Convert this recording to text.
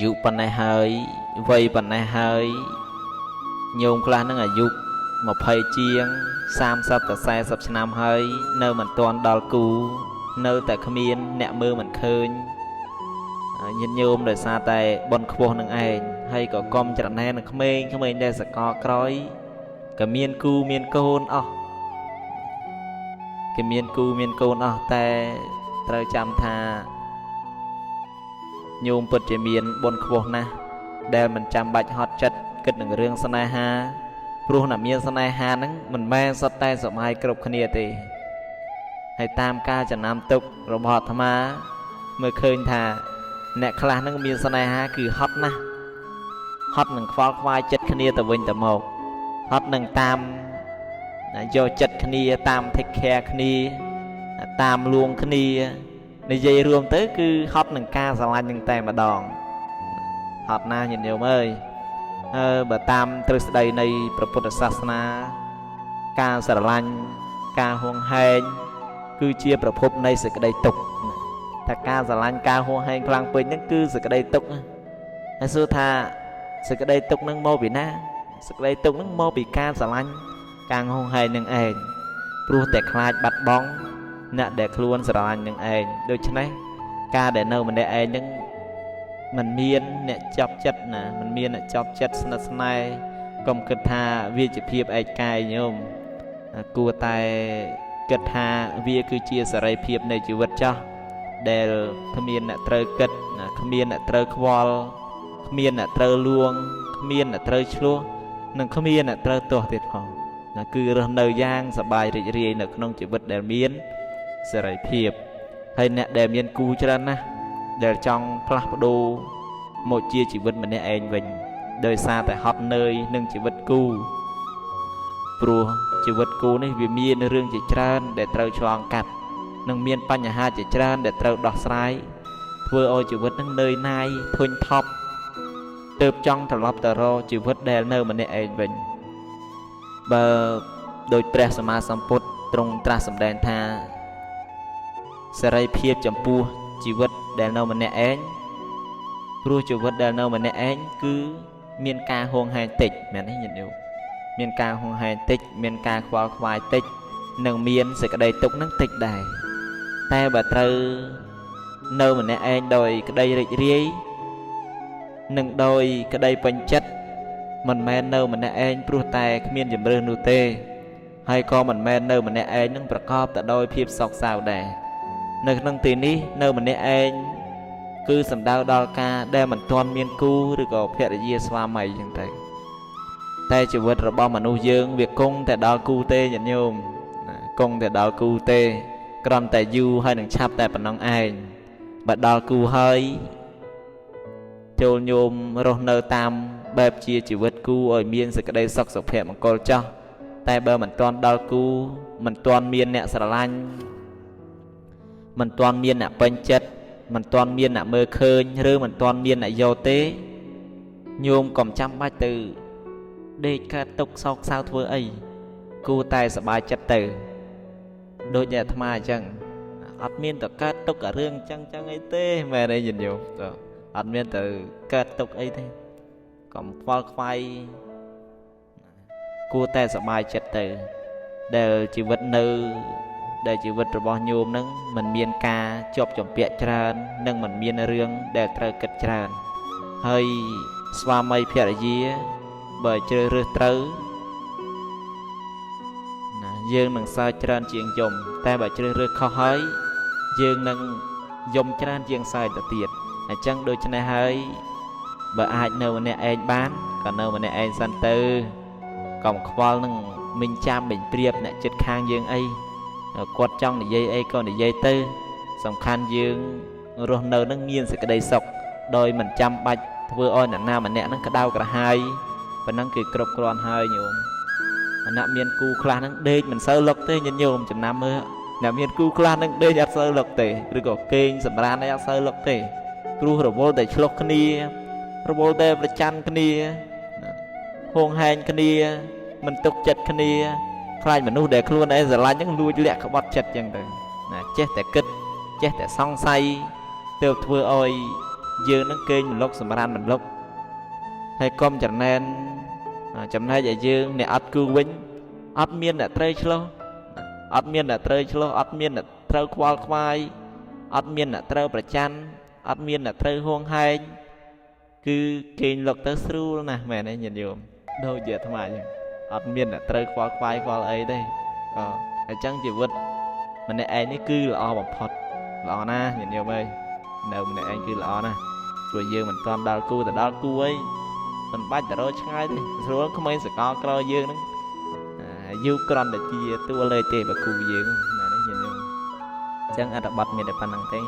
dụ phần này hơi vây phần này hơi nhôm khla nó dụ một phây chiêng sam sắp cả xe sắp năm hơi nơi mình toàn đào cú nơi tại khamiên nẹ mưa mình khơi nhìn nhôm đời xa tay bon khô nâng ảnh hay có com chặt nè nó khmên đây sẽ có cõi cả miên cu miên côn cái miên cu miên cônแต่ត្រូវចាំថាញោមពិតជាមានបុណ្យខ្ពស់ណាស់ដែលមិនចាំបាច់ហត់ចិត្តគិតនឹងរឿងស្នេហាព្រោះអ្នកមានស្នេហាហ្នឹងមិនមែនសុទ្ធតែសម័យគ្រប់គ្នាទេហើយតាមការចំណាំទុករបស់អាត្មាមើលឃើញថាអ្នកខ្លះហ្នឹងមានស្នេហាគឺហត់ណាស់ហត់នឹងខ្វល់ខ្វាយចិត្តគ្នាទៅវិញទៅមកហត់នឹងតាមយកចិត្តគ្នាតាម take care គ្នាតាមលួងគ្នានិយាយរួមទៅគឺហត់នឹងការស្រឡាញ់នឹងតែម្ដងហត់ណាស់ញាតិញោមអើយបើតាមទ្រឹស្ដីនៃព្រះពុទ្ធសាសនាការស្រឡាញ់ការហួងហែងគឺជាប្រភពនៃសេចក្តីទុក្ខថាការស្រឡាញ់ការហួងហែងខ្លាំងពេកហ្នឹងគឺសេចក្តីទុក្ខហើយសួរថាសេចក្តីទុក្ខហ្នឹងមកពីណាសេចក្តីទុក្ខហ្នឹងមកពីការស្រឡាញ់ការហួងហែងនឹងឯងព្រោះតែខ្លាចបាត់បង់អ្នកដែលខ្លួនស្រឡាញ់នឹងឯងដូច្នេះការដែលនៅម្នាក់ឯងហ្នឹងมันមានអ្នកចាប់ចិត្តណាมันមានអ្នកចាប់ចិត្តស្និទ្ធស្នេហ៍កុំគិតថាវាជាភាពឯកាយញោមគួរតែគិតថាវាគឺជាសេរីភាពនៃជីវិតចាស់ដែលគ្មានអ្នកត្រូវគិតគ្មានអ្នកត្រូវខ្វល់គ្មានអ្នកត្រូវលួងគ្មានអ្នកត្រូវឆ្លោះនិងគ្មានអ្នកត្រូវទាស់ទៀតផងគឺរស់នៅយ៉ាងសប្បាយរីករាយនៅក្នុងជីវិតដែលមានសេរីភាពហើយអ្នកដែលមានគូច្រើនណាស់ដែលចង់ផ្លាស់ប្ដូរមកជាជីវិតម្នាក់ឯងវិញដោយសារតែហត់នឿយនឹងជីវិតគូព្រោះជីវិតគូនេះវាមានរឿងជាច្រើនដែលត្រូវឆ្លងកាត់និងមានបញ្ហាជាច្រើនដែលត្រូវដោះស្រាយធ្វើឲ្យជីវិតនឹងនឿយណាយធុញថប់ទើបចង់ត្រឡប់ទៅរកជីវិតដែលនៅម្នាក់ឯងវិញបើដោយព្រះសម្មាសម្ពុទ្ធទ្រង់ត្រាស់សម្ដែងថាសេរីភាពចំពោះជីវិតដែលនៅម្នាក់ឯងព្រោះជីវិតដែលនៅម្នាក់ឯងគឺមានការហួងហែងតិចមែនទេញាតិញោមមានការហួងហែងតិចមានការខ្វល់ខ្វាយតិចនិងមានសេចក្តីទុក្ខនឹងតិចដែរតែបើត្រូវនៅម្នាក់ឯងដោយក្តីរីករាយនិងដោយក្តីពេញចិត្តមិនមែននៅម្នាក់ឯងព្រោះតែគ្មានជំរឿននោះទេហើយក៏មិនមែននៅម្នាក់ឯងនឹងប្រកបទៅដោយភាពសោកសៅដែរនៅក្នុងទីនេះនៅម្នាក់ឯងគឺសំដៅដល់ការដែលមិនទាន់មានគូឬក៏ភរិយាស្វាមីអញ្ចឹងទៅតែជីវិតរបស់មនុស្សយើងវាគង់តែដល់គូទេញាតិញោមគង់តែដល់គូទេគ្រាន់តែយូរហើយនឹងឆាប់តែប៉ុណ្ណឹងឯងបើដល់គូហើយចូលញោមរស់នៅតាមបែបជាជីវិតគូឲ្យមានសេចក្តីសុខសុភមង្គលចោះតែបើមិនទាន់ដល់គូមិនទាន់មានអ្នកស្រឡាញ់មិនទាន់មានអ្នកពេញចិត្តមិនទាន់មានអ្នកមើលឃើញឬមិនទាន់មានអ្នកយកទេញោមកុំចាំបាច់ទៅដេកកើតទុកសោកសៅធ្វើអីគួរតែសប្បាយចិត្តទៅដូចអាត្មាអញ្ចឹងអត់មានទៅកើតទុកអារឿងអញ្ចឹងអីទេមែនទេញាតិញោមអត់មានទៅកើតទុកអីទេកុំខ្វល់ខ្វាយគួរតែសប្បាយចិត្តទៅដែលជីវិតនៅដែលជីវិតរបស់ញោមនឹងមិនមានការជាប់ជំពាក់ច្រើននិងមិនមានរឿងដែលត្រូវគិតច្រើនហើយស្វាមីភរិយាបើជ្រើសរើសត្រូវណាយើងនឹងសើចច្រើនជាងយំតែបើជ្រើសរើសខុសហើយយើងនឹងយំច្រើនជាងសើចទៅទៀតអញ្ចឹងដូច្នេះហើយបើអាចនៅម្នាក់ឯងបានក៏នៅម្នាក់ឯងសិនទៅកុំខ្វល់នឹងមិញចាំមិញព្រៀបអ្នកចិត្តខាងយើងអីគាត់ចង់និយាយអីក៏និយាយទៅសំខាន់យើងរស់នៅនឹងមានសេចក្តីសុខដោយមិនចាំបាច់ធ្វើឲ្យអ្នកណាម្នាក់នឹងក្តៅក្រហាយប៉ុណ្ណឹងគឺគ្រប់គ្រាន់ហើយញោមអ្នកមានគូខ្លះនឹងដេកមិនសូវលុកទេញាតិញោមចំណាំមើលអ្នកមានគូខ្លះនឹងដេកអត់សូវលុកទេឬក៏គេងសម្រានអីអត់សូវលុកទេព្រោះរវល់តែឆ្លុះគ្នារវល់តែប្រច័ណ្ឌគ្នាហួងហែងគ្នាមិនទុកចិត្តគ្នាខ្លាចមនុស្សដែលខ្លួនឯងស្រឡាញ់ហ្នឹងលួចលាក់ក្បត់ចិត្តចឹងទៅណាចេះតែគិតចេះតែសង្ស័យទើបធ្វើឲ្យ dương nó kênh một lúc sầm ran một lúc hay com chẳng nên chấm nay giải dương này ắt cư vĩnh ắt miên là trây chlo ắt miên là trây chlo ắt miên là trâu khoai khoai ắt miên là trâu bạch chăn ắt miên là trâu hoang hai cứ kênh lộc tới sưu nè mẹ này nhìn vô đâu giờ tham ai ắt miên là trâu khoai khoai khoai ấy đây chẳng chỉ vượt mình này anh ấy cứ là bằng phật lọ na nhìn vô đây đâu mình này anh cứ lọ nè rồi dương mình con đào cu từ đào cu ấy mình bắt từ đó ngay đi rồi không mấy sẽ có cái dương nó du con để chia tua lê tê và cu dương mà nó nhìn vô chẳng ai đã bật mình để phản năng thế